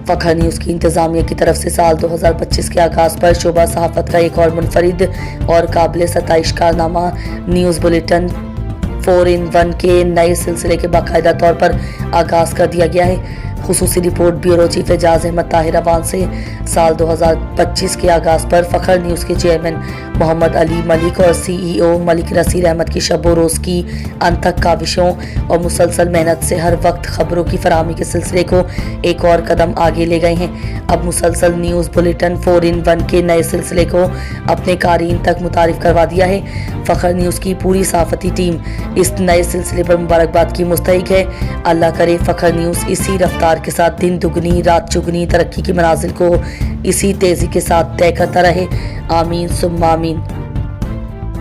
فخر نیوز کی انتظامیہ کی طرف سے سال 2025 کے آغاز پر شعبہ صحافت کا ایک اور منفرد اور قابل ستائش کارنامہ نیوز بلیٹن 4-in-1 کے نئے سلسلے کے باقاعدہ طور پر آغاز کر دیا گیا ہے۔ خصوصی رپورٹ بیورو چیف اعجاز احمد طاہر عوان سے سال 2025 کے آغاز پر فخر نیوز کے چیئرمین محمد علی ملک اور CEO ملک نصیر احمد کی شب و روز کی انتھک کاوشوں اور مسلسل محنت سے ہر وقت خبروں کی فراہمی کے سلسلے کو ایک اور قدم آگے لے گئے ہیں۔ اب مسلسل نیوز بلیٹن 4-in-1 کے نئے سلسلے کو اپنے قارئین تک متعارف کروا دیا ہے۔ فخر نیوز کی پوری صحافتی ٹیم اس نئے سلسلے پر مبارکباد کی مستحق ہے۔ اللہ کرے فخر نیوز اسی رفتار کے ساتھ دن دگنی رات چگنی ترقی کی منازل کو اسی تیزی کے ساتھ طے کرتا رہے، آمین ثم آمین۔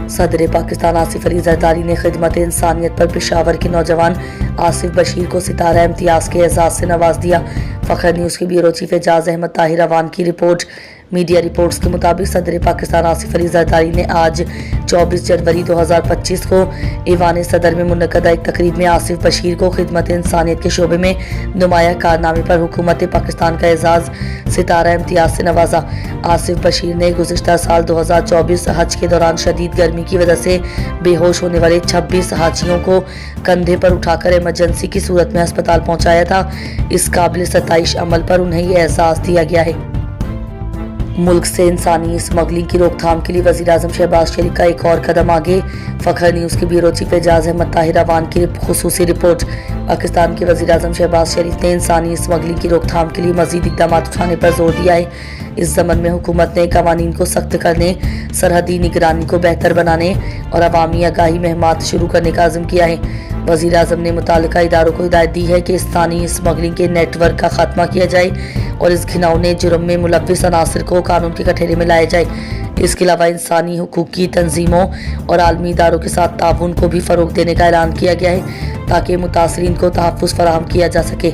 صدر پاکستان آصف علی زرداری نے خدمت انسانیت پر پشاور کے نوجوان آصف بشیر کو ستارہ امتیاز کے اعزاز سے نواز دیا۔ فخر نیوز کے بیورو چیف اعجاز احمد طاہر عوان کی رپورٹ۔ میڈیا رپورٹس کے مطابق صدر پاکستان آصف علی زرداری نے آج 24 جنوری 2025 کو ایوان صدر میں منعقدہ ایک تقریب میں آصف بشیر کو خدمت انسانیت کے شعبے میں نمایاں کارنامے پر حکومت پاکستان کا اعزاز ستارہ امتیاز سے نوازا۔ آصف بشیر نے گزشتہ سال 2024 حج کے دوران شدید گرمی کی وجہ سے بے ہوش ہونے والے 26 حاجیوں کو کندھے پر اٹھا کر ایمرجنسی کی صورت میں ہسپتال پہنچایا تھا۔ اس قابل ستائش عمل پر انہیں یہ اعزاز دیا گیا ہے۔ ملک سے انسانی اسمگلنگ کی روک تھام کے لیے وزیر اعظم شہباز شریف کا ایک اور قدم آگے۔ فخر نیوز کے بیورو چیف اعجاز احمد طاہر عوان کی خصوصی رپورٹ۔ پاکستان کے وزیر اعظم شہباز شریف نے انسانی اسمگلنگ کی روک تھام کے لیے مزید اقدامات اٹھانے پر زور دیا ہے۔ اس ضمن میں حکومت نے قوانین کو سخت کرنے، سرحدی نگرانی کو بہتر بنانے اور عوامی آگاہی مہمات شروع کرنے کا عزم کیا ہے۔ وزیر اعظم نے متعلقہ اداروں کو ہدایت دی ہے کہ انسانی اسمگلنگ کے نیٹ ورک کا خاتمہ کیا جائے اور اس گھناؤنے جرم میں ملوث عناصر کو قانون کے کٹہرے میں لایا جائے۔ اس کے علاوہ انسانی حقوق کی تنظیموں اور عالمی اداروں کے ساتھ تعاون کو بھی فروغ دینے کا اعلان کیا گیا ہے تاکہ متاثرین کو تحفظ فراہم کیا جا سکے۔